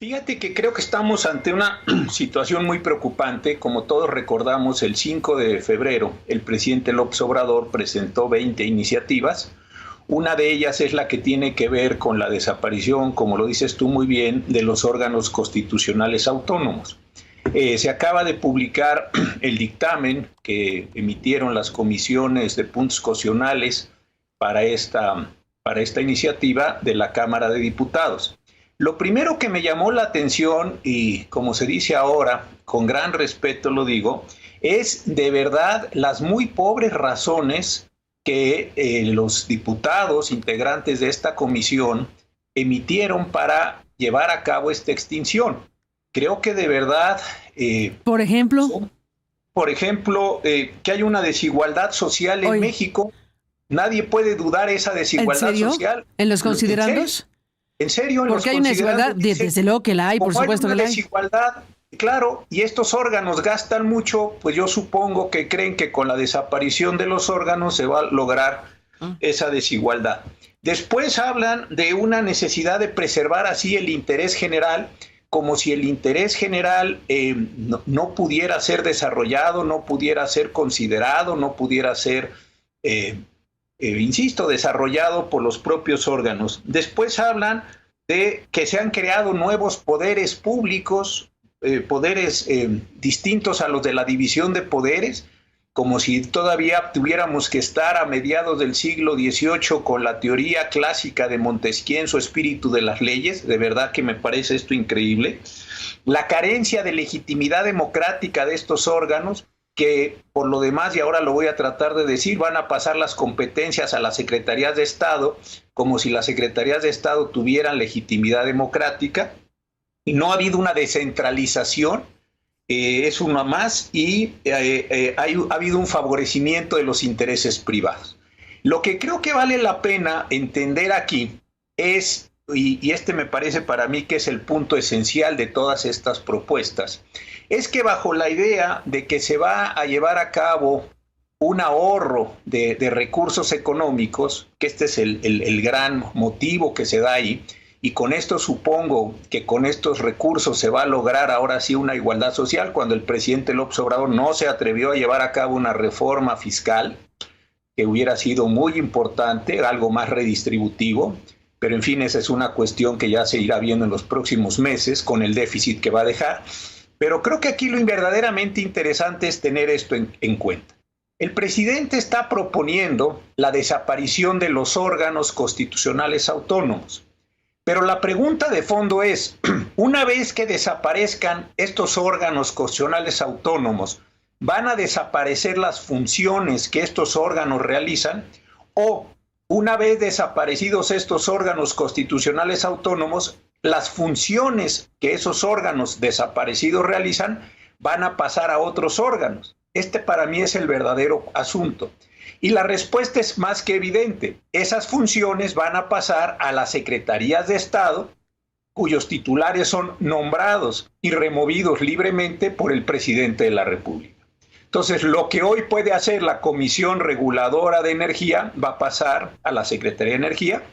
Fíjate que creo que estamos ante una situación muy preocupante. Como todos recordamos, el 5 de febrero el presidente López Obrador presentó 20 iniciativas. Una de ellas es la que tiene que ver con la desaparición, como lo dices tú muy bien, de los órganos constitucionales autónomos. Se acaba de publicar el dictamen que emitieron las comisiones de puntos constitucionales para esta iniciativa de la Cámara de Diputados. Lo primero que me llamó la atención, y como se dice ahora, con gran respeto lo digo, es de verdad las muy pobres razones que los diputados integrantes de esta comisión emitieron para llevar a cabo esta extinción. Creo que de verdad... Por ejemplo, que hay una desigualdad social en México. Nadie puede dudar esa desigualdad social. ¿En los considerandos? ¿En serio? Porque hay una desigualdad, desde luego que la hay, por supuesto que la hay. Desigualdad, claro, y estos órganos gastan mucho, pues yo supongo que creen que con la desaparición de los órganos se va a lograr esa desigualdad. Después hablan de una necesidad de preservar así el interés general, como si el interés general no pudiera ser desarrollado, no pudiera ser considerado, no pudiera ser... insisto, desarrollado por los propios órganos. Después hablan de que se han creado nuevos poderes públicos, poderes distintos a los de la división de poderes, como si todavía tuviéramos que estar a mediados del siglo XVIII con la teoría clásica de Montesquieu en su espíritu de las leyes. De verdad que me parece esto increíble. La carencia de legitimidad democrática de estos órganos, que por lo demás, y ahora lo voy a tratar de decir, van a pasar las competencias a las secretarías de Estado, como si las secretarías de Estado tuvieran legitimidad democrática, y no ha habido una descentralización, es una más, y ha habido un favorecimiento de los intereses privados. Lo que creo que vale la pena entender aquí es, y este me parece para mí que es el punto esencial de todas estas propuestas, es que bajo la idea de que se va a llevar a cabo un ahorro de recursos económicos, que este es el gran motivo que se da ahí, y con esto supongo que con estos recursos se va a lograr ahora sí una igualdad social, cuando el presidente López Obrador no se atrevió a llevar a cabo una reforma fiscal, que hubiera sido muy importante, algo más redistributivo, pero en fin, esa es una cuestión que ya se irá viendo en los próximos meses con el déficit que va a dejar. Pero creo que aquí lo verdaderamente interesante es tener esto en cuenta. El presidente está proponiendo la desaparición de los órganos constitucionales autónomos. Pero la pregunta de fondo es, una vez que desaparezcan estos órganos constitucionales autónomos, ¿van a desaparecer las funciones que estos órganos realizan? ¿O una vez desaparecidos estos órganos constitucionales autónomos, las funciones que esos órganos desaparecidos realizan van a pasar a otros órganos? Este para mí es el verdadero asunto. Y la respuesta es más que evidente. Esas funciones van a pasar a las secretarías de Estado, cuyos titulares son nombrados y removidos libremente por el presidente de la República. Entonces, lo que hoy puede hacer la Comisión Reguladora de Energía va a pasar a la Secretaría de Energía.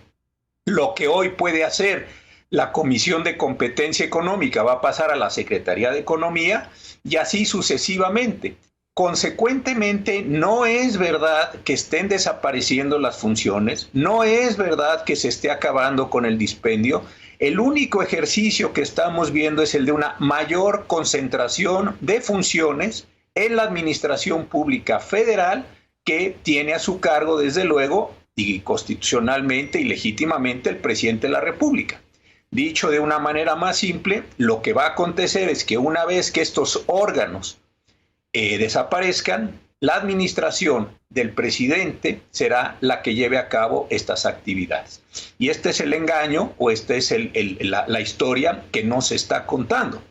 Lo que hoy puede hacer la Comisión de Competencia Económica va a pasar a la Secretaría de Economía, y así sucesivamente. Consecuentemente, no es verdad que estén desapareciendo las funciones, no es verdad que se esté acabando con el dispendio. El único ejercicio que estamos viendo es el de una mayor concentración de funciones en la administración pública federal, que tiene a su cargo, desde luego, y constitucionalmente y legítimamente, el presidente de la República. Dicho de una manera más simple, lo que va a acontecer es que una vez que estos órganos desaparezcan, la administración del presidente será la que lleve a cabo estas actividades. Y este es el engaño, o esta es la historia que no se está contando.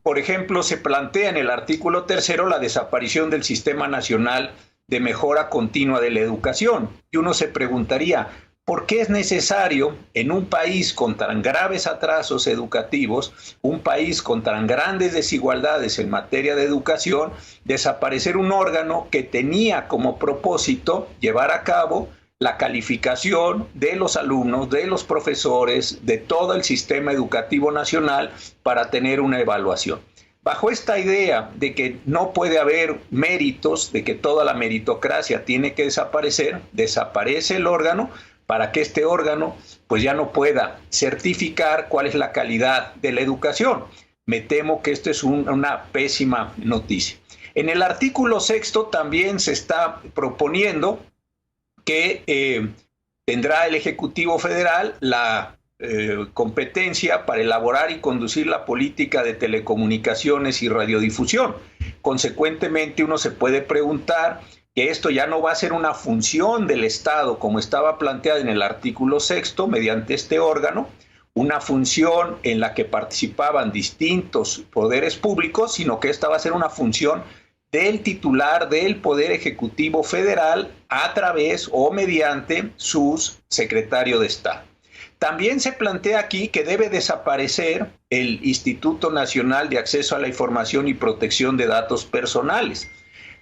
Por ejemplo, se plantea en el artículo 3 la desaparición del Sistema Nacional de Mejora Continua de la Educación. Y uno se preguntaría, ¿por qué es necesario en un país con tan graves atrasos educativos, un país con tan grandes desigualdades en materia de educación, desaparecer un órgano que tenía como propósito llevar a cabo la calificación de los alumnos, de los profesores, de todo el sistema educativo nacional para tener una evaluación. Bajo esta idea de que no puede haber méritos, de que toda la meritocracia tiene que desaparecer, desaparece el órgano para que este órgano pues ya no pueda certificar cuál es la calidad de la educación. Me temo que esto es una pésima noticia. En el artículo 6 también se está proponiendo que tendrá el Ejecutivo Federal la competencia para elaborar y conducir la política de telecomunicaciones y radiodifusión. Consecuentemente, uno se puede preguntar que esto ya no va a ser una función del Estado como estaba planteada en el artículo 6 mediante este órgano, una función en la que participaban distintos poderes públicos, sino que esta va a ser una función del titular del Poder Ejecutivo Federal a través o mediante su secretario de Estado. También se plantea aquí que debe desaparecer el Instituto Nacional de Acceso a la Información y Protección de Datos Personales.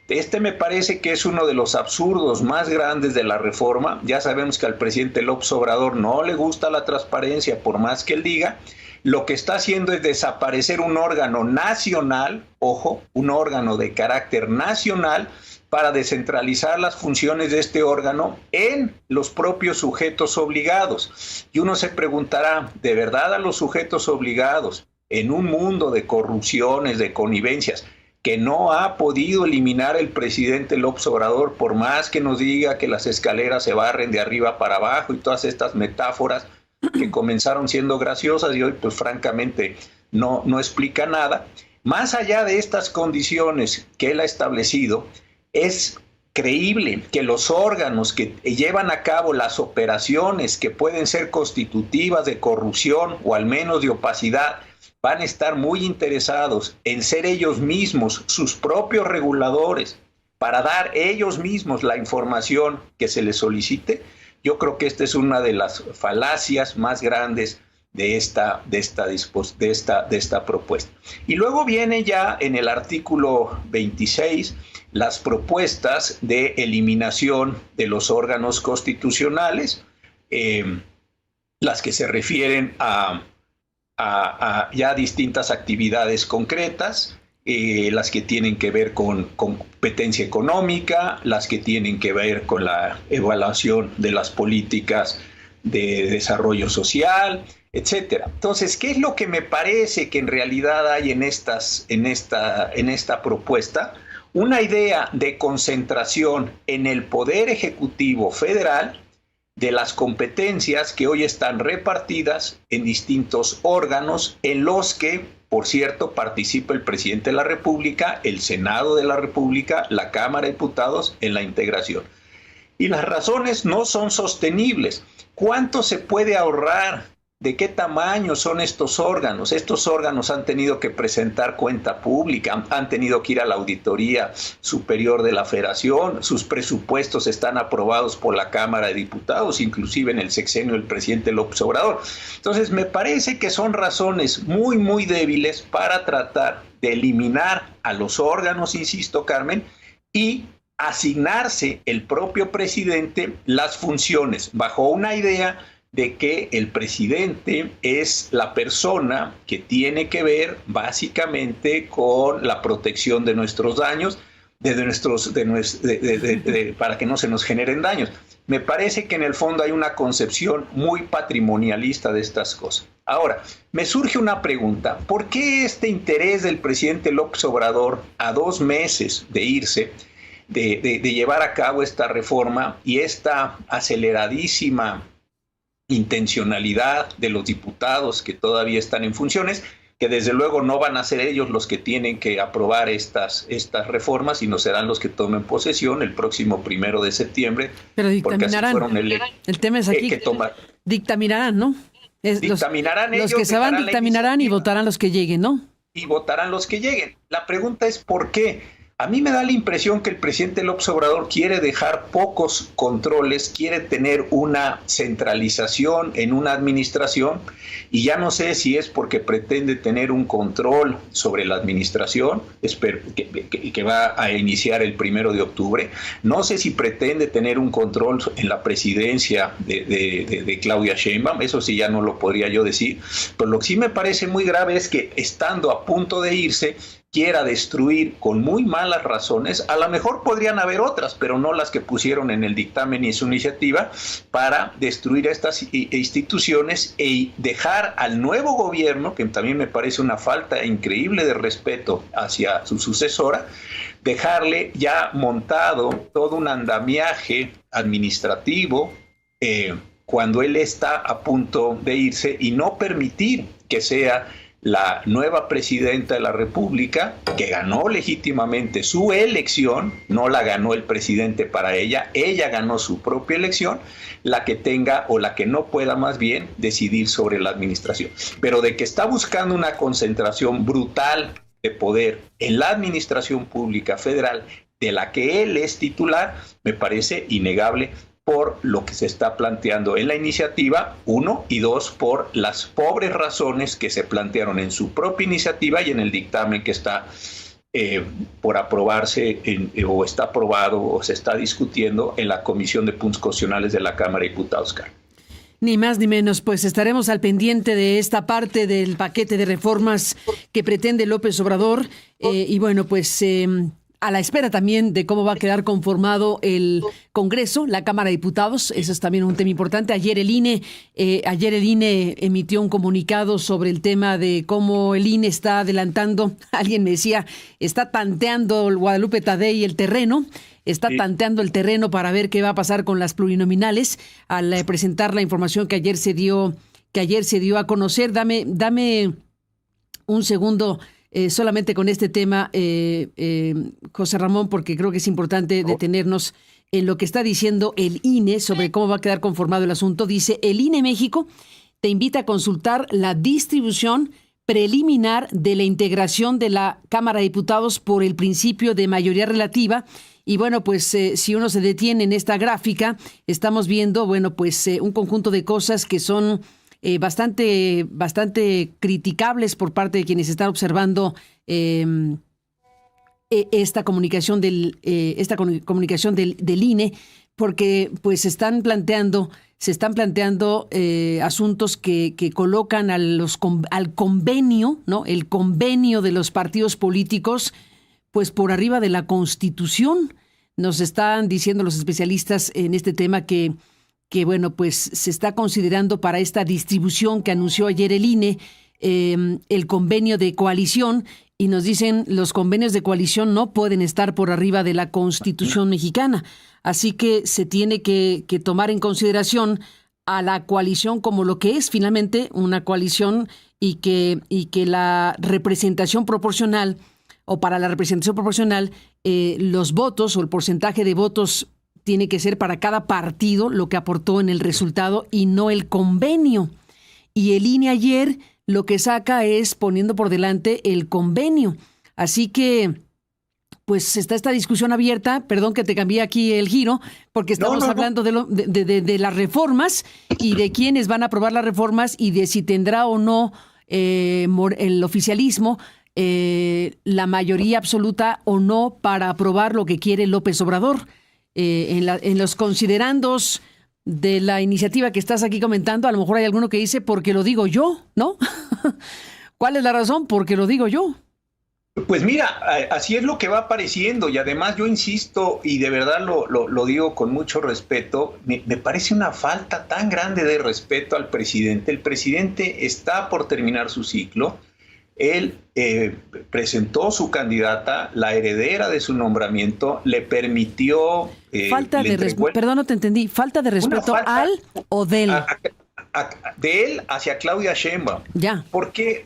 Este me parece que es uno de los absurdos más grandes de la reforma. Ya sabemos que al presidente López Obrador no le gusta la transparencia, por más que él diga. Lo que está haciendo es desaparecer un órgano nacional, ojo, un órgano de carácter nacional, para descentralizar las funciones de este órgano en los propios sujetos obligados. Y uno se preguntará, ¿de verdad a los sujetos obligados, en un mundo de corrupciones, de connivencias, que no ha podido eliminar el presidente López Obrador, por más que nos diga que las escaleras se barren de arriba para abajo y todas estas metáforas que comenzaron siendo graciosas y hoy pues francamente no explica nada? Más allá de estas condiciones que él ha establecido, es creíble que los órganos que llevan a cabo las operaciones que pueden ser constitutivas de corrupción o al menos de opacidad van a estar muy interesados en ser ellos mismos sus propios reguladores para dar ellos mismos la información que se les solicite. Yo creo que esta es una de las falacias más grandes de esta propuesta. Y luego viene ya en el artículo 26 las propuestas de eliminación de los órganos constitucionales, las que se refieren a ya distintas actividades concretas, las que tienen que ver con competencia económica, las que tienen que ver con la evaluación de las políticas de desarrollo social, etcétera. Entonces, ¿qué es lo que me parece que en realidad hay en esta propuesta? Una idea de concentración en el Poder Ejecutivo Federal de las competencias que hoy están repartidas en distintos órganos en los que, por cierto, participa el presidente de la República, el Senado de la República, la Cámara de Diputados en la integración. Y las razones no son sostenibles. ¿Cuánto se puede ahorrar? ¿De qué tamaño son estos órganos? Estos órganos han tenido que presentar cuenta pública, han tenido que ir a la Auditoría Superior de la Federación, sus presupuestos están aprobados por la Cámara de Diputados, inclusive en el sexenio del presidente López Obrador. Entonces, me parece que son razones muy, muy débiles para tratar de eliminar a los órganos, insisto, Carmen, y asignarse el propio presidente las funciones bajo una idea de que el presidente es la persona que tiene que ver básicamente con la protección de nuestros daños, para que no se nos generen daños. Me parece que en el fondo hay una concepción muy patrimonialista de estas cosas. Ahora, me surge una pregunta. ¿Por qué este interés del presidente López Obrador a 2 meses de irse, de llevar a cabo esta reforma y esta aceleradísima intencionalidad de los diputados que todavía están en funciones, que desde luego no van a ser ellos los que tienen que aprobar estas reformas, sino serán los que tomen posesión el próximo 1 de septiembre? Pero dictaminarán. El tema es aquí. Dictaminarán, ¿no? Dictaminarán ellos. Los que se van dictaminarán y votarán los que lleguen, ¿no? Y votarán los que lleguen. La pregunta es ¿por qué? A mí me da la impresión que el presidente López Obrador quiere dejar pocos controles, quiere tener una centralización en una administración, y ya no sé si es porque pretende tener un control sobre la administración, que va a iniciar el 1 de octubre. No sé si pretende tener un control en la presidencia de Claudia Sheinbaum, eso sí ya no lo podría yo decir, pero lo que sí me parece muy grave es que, estando a punto de irse, quiera destruir con muy malas razones. A lo mejor podrían haber otras, pero no las que pusieron en el dictamen y en su iniciativa, para destruir estas instituciones y dejar al nuevo gobierno, que también me parece una falta increíble de respeto hacia su sucesora, dejarle ya montado todo un andamiaje administrativo cuando él está a punto de irse, y no permitir que sea la nueva presidenta de la República, que ganó legítimamente su elección, no la ganó el presidente para ella ganó su propia elección, la que tenga, o la que no pueda más bien, decidir sobre la administración. Pero de que está buscando una concentración brutal de poder en la administración pública federal, de la que él es titular, me parece innegable, por lo que se está planteando en la iniciativa, 1, y 2, por las pobres razones que se plantearon en su propia iniciativa y en el dictamen que está por aprobarse, o está aprobado, o se está discutiendo en la Comisión de Puntos Constitucionales de la Cámara de Diputados, Carlos. Ni más ni menos, pues estaremos al pendiente de esta parte del paquete de reformas que pretende López Obrador, y bueno, pues a la espera también de cómo va a quedar conformado el Congreso, la Cámara de Diputados. Eso es también un tema importante. Ayer el INE emitió un comunicado sobre el tema de cómo el INE está adelantando. Alguien me decía, está tanteando el Guadalupe Tadei el terreno. Está tanteando el terreno para ver qué va a pasar con las plurinominales al presentar la información que ayer se dio a conocer. Dame un segundo. Solamente con este tema, José Ramón, porque creo que es importante detenernos en lo que está diciendo el INE sobre cómo va a quedar conformado el asunto. Dice, el INE México te invita a consultar la distribución preliminar de la integración de la Cámara de Diputados por el principio de mayoría relativa. Y bueno, pues si uno se detiene en esta gráfica, estamos viendo, bueno, pues un conjunto de cosas que son bastante criticables por parte de quienes están observando esta comunicación del INE, porque pues se están planteando asuntos que colocan al convenio, ¿no? El convenio de los partidos políticos, pues por arriba de la Constitución. Nos están diciendo los especialistas en este tema que bueno, pues se está considerando para esta distribución que anunció ayer el INE, el convenio de coalición, y nos dicen los convenios de coalición no pueden estar por arriba de la Constitución mexicana. Así que se tiene que tomar en consideración a la coalición como lo que es finalmente una coalición, y que la representación proporcional, o para la representación proporcional, los votos o el porcentaje de votos tiene que ser para cada partido lo que aportó en el resultado y no el convenio. Y el INE ayer lo que saca es poniendo por delante el convenio. Así que, pues está esta discusión abierta. Perdón que te cambié aquí el giro, porque estamos hablando de las reformas y de quiénes van a aprobar las reformas y de si tendrá o no el oficialismo la mayoría absoluta o no para aprobar lo que quiere López Obrador. En los considerandos de la iniciativa que estás aquí comentando, a lo mejor hay alguno que dice, porque lo digo yo, ¿no? ¿Cuál es la razón? Porque lo digo yo. Pues mira, así es lo que va apareciendo, y además yo insisto, y de verdad lo digo con mucho respeto, me parece una falta tan grande de respeto al presidente. El presidente está por terminar su ciclo. Él presentó su candidata, la heredera de su nombramiento, le permitió... falta de respeto, perdón, no te entendí. ¿Falta de respeto al o del? De él hacia Claudia Sheinbaum. Ya. ¿Por qué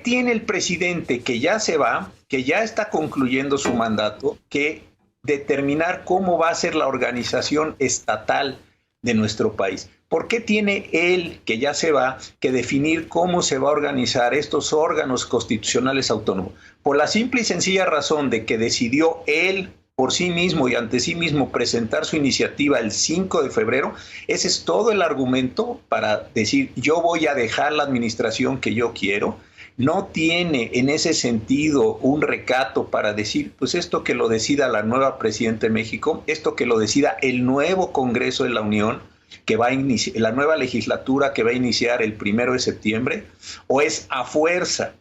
tiene el presidente, que ya se va, que ya está concluyendo su mandato, que determinar cómo va a ser la organización estatal de nuestro país? ¿Por qué tiene él, que ya se va, que definir cómo se va a organizar estos órganos constitucionales autónomos? Por la simple y sencilla razón de que decidió él por sí mismo y ante sí mismo presentar su iniciativa el 5 de febrero, ese es todo el argumento para decir yo voy a dejar la administración que yo quiero. No tiene en ese sentido un recato para decir, pues esto que lo decida la nueva presidenta de México, esto que lo decida el nuevo Congreso de la Unión, que va a iniciar, la nueva legislatura que va a iniciar el 1 de septiembre, o es a fuerza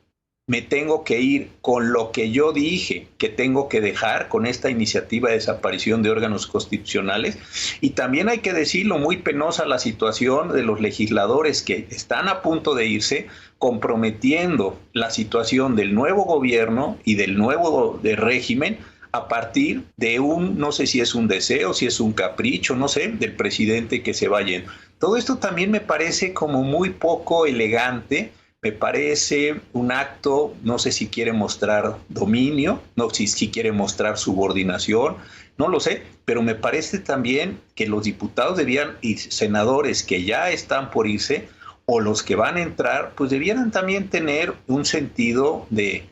me tengo que ir con lo que yo dije que tengo que dejar con esta iniciativa de desaparición de órganos constitucionales. Y también hay que decirlo, muy penosa la situación de los legisladores que están a punto de irse, comprometiendo la situación del nuevo gobierno y del nuevo régimen a partir de no sé si es un deseo, si es un capricho, no sé, del presidente que se va yendo. Todo esto también me parece como muy poco elegante. Me parece un acto, no sé si quiere mostrar dominio, no sé si quiere mostrar subordinación, no lo sé, pero me parece también que los diputados y senadores que ya están por irse o los que van a entrar, pues debieran también tener un sentido de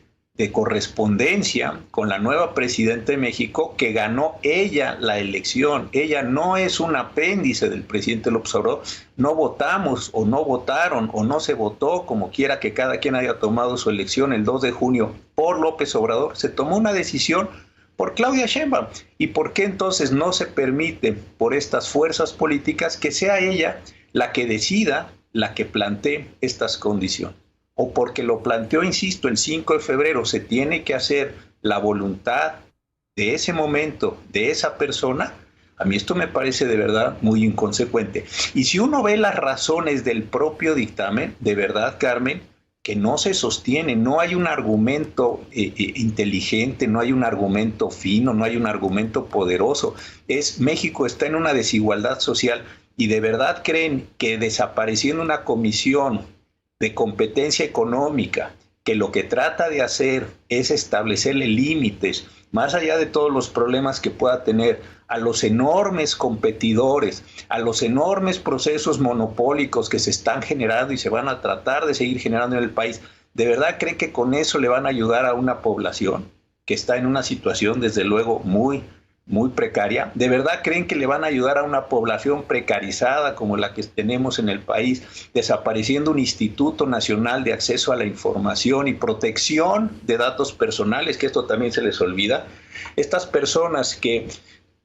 correspondencia con la nueva presidenta de México, que ganó ella la elección. Ella no es un apéndice del presidente López Obrador. No votamos o no votaron o no se votó, como quiera que cada quien haya tomado su elección el 2 de junio por López Obrador. Se tomó una decisión por Claudia Sheinbaum. ¿Y por qué entonces no se permite por estas fuerzas políticas que sea ella la que decida, la que plantee estas condiciones? O porque lo planteó, insisto, el 5 de febrero, se tiene que hacer la voluntad de ese momento, de esa persona. A mí esto me parece de verdad muy inconsecuente. Y si uno ve las razones del propio dictamen, de verdad, Carmen, que no se sostiene, no hay un argumento inteligente, no hay un argumento fino, no hay un argumento poderoso. México está en una desigualdad social y de verdad creen que desapareciendo una comisión de competencia económica, que lo que trata de hacer es establecerle límites, más allá de todos los problemas que pueda tener, a los enormes competidores, a los enormes procesos monopólicos que se están generando y se van a tratar de seguir generando en el país, ¿de verdad creen que con eso le van a ayudar a una población que está en una situación desde luego muy precaria? ¿De verdad creen que le van a ayudar a una población precarizada como la que tenemos en el país, desapareciendo un Instituto Nacional de Acceso a la Información y Protección de Datos Personales, que esto también se les olvida? Estas personas que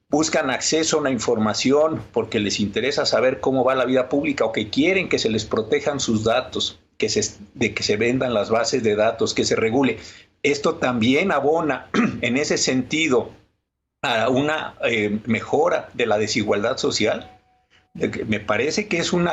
buscan acceso a una información porque les interesa saber cómo va la vida pública o que quieren que se les protejan sus datos, de que se vendan las bases de datos, que se regule. Esto también abona en ese sentido a una mejora de la desigualdad social. Me parece que son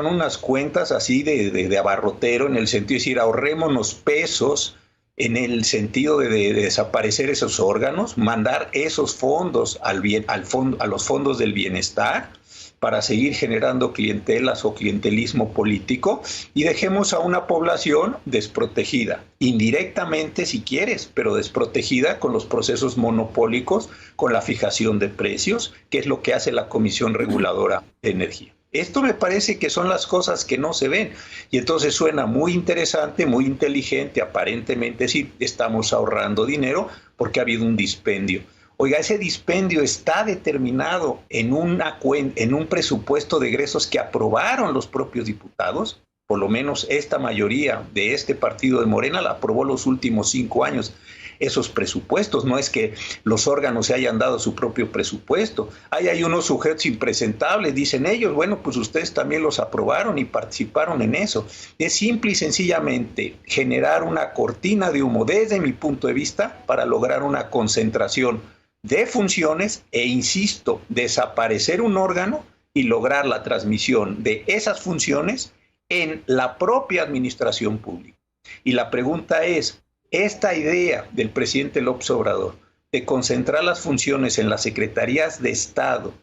unas cuentas así de abarrotero, en el sentido de decir ahorrémonos pesos, en el sentido de desaparecer esos órganos, mandar esos fondos a los fondos del bienestar para seguir generando clientelas o clientelismo político, y dejemos a una población desprotegida, indirectamente si quieres, pero desprotegida con los procesos monopólicos, con la fijación de precios, que es lo que hace la Comisión Reguladora de Energía. Esto me parece que son las cosas que no se ven, y entonces suena muy interesante, muy inteligente, aparentemente sí, estamos ahorrando dinero porque ha habido un dispendio. Oiga, ese dispendio está determinado en un presupuesto de egresos que aprobaron los propios diputados. Por lo menos esta mayoría de este partido de Morena la aprobó los últimos 5 años. Esos presupuestos, no es que los órganos se hayan dado su propio presupuesto. Hay unos sujetos impresentables, dicen ellos, bueno, pues ustedes también los aprobaron y participaron en eso. Es simple y sencillamente generar una cortina de humo, desde mi punto de vista, para lograr una concentración de funciones e, insisto, desaparecer un órgano y lograr la transmisión de esas funciones en la propia administración pública. Y la pregunta es, esta idea del presidente López Obrador de concentrar las funciones en las secretarías de Estado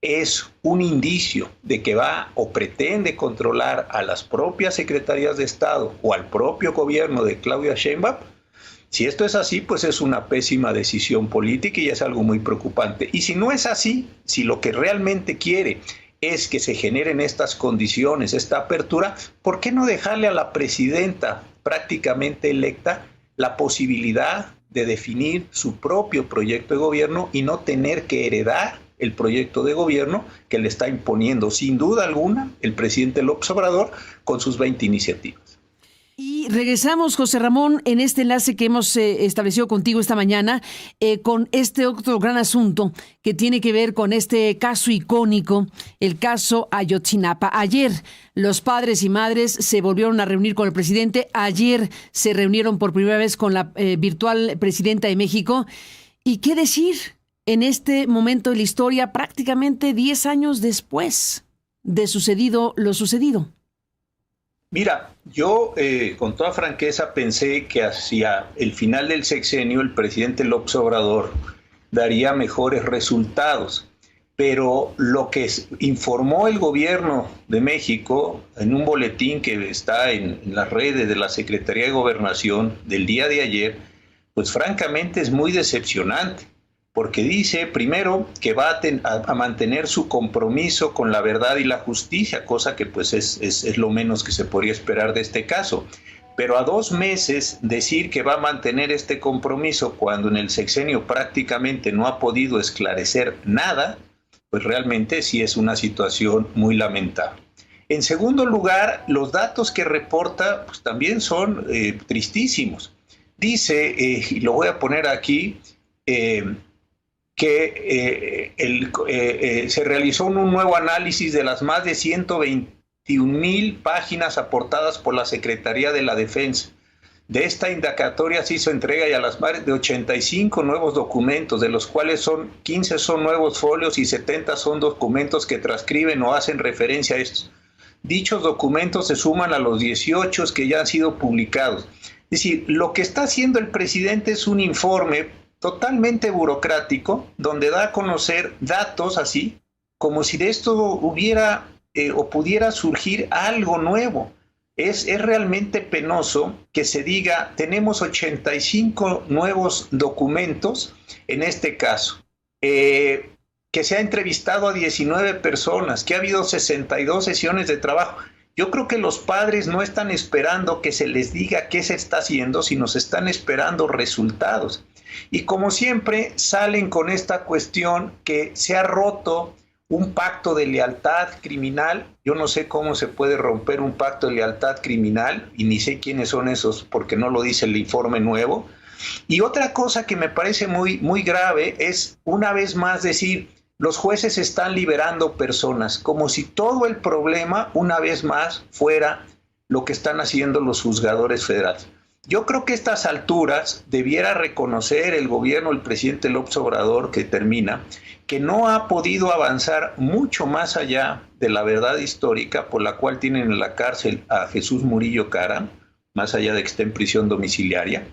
es un indicio de que va o pretende controlar a las propias secretarías de Estado o al propio gobierno de Claudia Sheinbaum. Si esto es así, pues es una pésima decisión política y es algo muy preocupante. Y si no es así, si lo que realmente quiere es que se generen estas condiciones, esta apertura, ¿por qué no dejarle a la presidenta prácticamente electa la posibilidad de definir su propio proyecto de gobierno y no tener que heredar el proyecto de gobierno que le está imponiendo sin duda alguna el presidente López Obrador con sus 20 iniciativas? Y regresamos, José Ramón, en este enlace que hemos establecido contigo esta mañana, con este otro gran asunto que tiene que ver con este caso icónico, el caso Ayotzinapa. Ayer los padres y madres se volvieron a reunir con el presidente. Ayer se reunieron por primera vez con la virtual presidenta de México. ¿Y qué decir en este momento de la historia, prácticamente 10 años después de lo sucedido? Mira, yo con toda franqueza pensé que hacia el final del sexenio el presidente López Obrador daría mejores resultados, pero lo que informó el gobierno de México en un boletín que está en las redes de la Secretaría de Gobernación del día de ayer, pues francamente es muy decepcionante. Porque dice, primero, que va a mantener su compromiso con la verdad y la justicia, cosa que pues es lo menos que se podría esperar de este caso. Pero a 2 meses decir que va a mantener este compromiso cuando en el sexenio prácticamente no ha podido esclarecer nada, pues realmente sí es una situación muy lamentable. En segundo lugar, los datos que reporta pues también son tristísimos. Dice, y lo voy a poner aquí, que se realizó un nuevo análisis de las más de 121,000 páginas aportadas por la Secretaría de la Defensa. De esta indagatoria se hizo entrega y a las más de 85 nuevos documentos, de los cuales 15 son nuevos folios y 70 son documentos que transcriben o hacen referencia a estos. Dichos documentos se suman a los 18 que ya han sido publicados. Es decir, lo que está haciendo el presidente es un informe totalmente burocrático, donde da a conocer datos así, como si de esto hubiera o pudiera surgir algo nuevo. Es realmente penoso que se diga, tenemos 85 nuevos documentos en este caso, que se ha entrevistado a 19 personas, que ha habido 62 sesiones de trabajo. Yo creo que los padres no están esperando que se les diga qué se está haciendo, sino se están esperando resultados. Y como siempre salen con esta cuestión que se ha roto un pacto de lealtad criminal. Yo no sé cómo se puede romper un pacto de lealtad criminal y ni sé quiénes son esos porque no lo dice el informe nuevo. Y otra cosa que me parece muy, muy grave es una vez más decir, los jueces están liberando personas, como si todo el problema una vez más fuera lo que están haciendo los juzgadores federales. Yo creo que a estas alturas debiera reconocer el gobierno, el presidente López Obrador, que termina, que no ha podido avanzar mucho más allá de la verdad histórica por la cual tienen en la cárcel a Jesús Murillo Caram, más allá de que esté en prisión domiciliaria,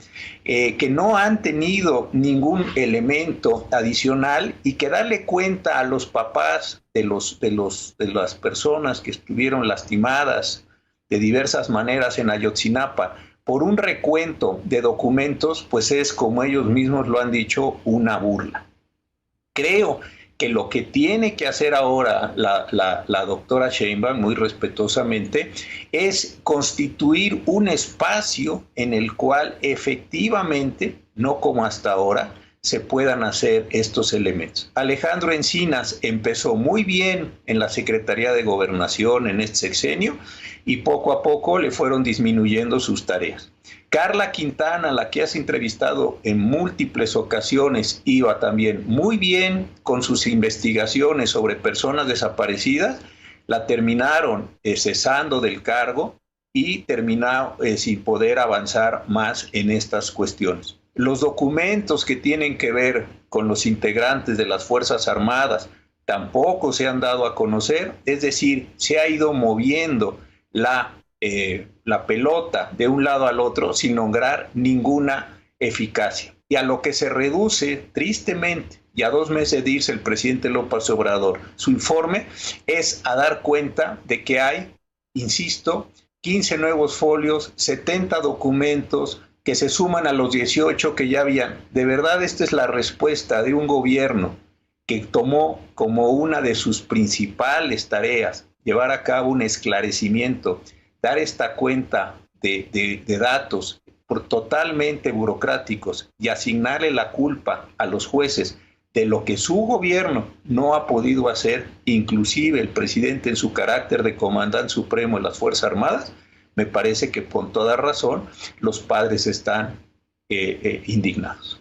que no han tenido ningún elemento adicional y que darle cuenta a los papás de las personas que estuvieron lastimadas de diversas maneras en Ayotzinapa, por un recuento de documentos, pues es, como ellos mismos lo han dicho, una burla. Creo que lo que tiene que hacer ahora la doctora Sheinbaum, muy respetuosamente, es constituir un espacio en el cual efectivamente, no como hasta ahora, se puedan hacer estos elementos. Alejandro Encinas empezó muy bien en la Secretaría de Gobernación en este sexenio y poco a poco le fueron disminuyendo sus tareas. Carla Quintana, la que has entrevistado en múltiples ocasiones, iba también muy bien con sus investigaciones sobre personas desaparecidas, la terminaron cesando del cargo y terminó sin poder avanzar más en estas cuestiones. Los documentos que tienen que ver con los integrantes de las Fuerzas Armadas tampoco se han dado a conocer, es decir, se ha ido moviendo la pelota de un lado al otro sin lograr ninguna eficacia. Y a lo que se reduce, tristemente, y a 2 meses de irse el presidente López Obrador, su informe es a dar cuenta de que hay, insisto, 15 nuevos folios, 70 documentos, que se suman a los 18 que ya habían. De verdad, esta es la respuesta de un gobierno que tomó como una de sus principales tareas llevar a cabo un esclarecimiento, dar esta cuenta de datos totalmente burocráticos y asignarle la culpa a los jueces de lo que su gobierno no ha podido hacer, inclusive el presidente en su carácter de comandante supremo de las Fuerzas Armadas, me parece que con toda razón los padres están indignados.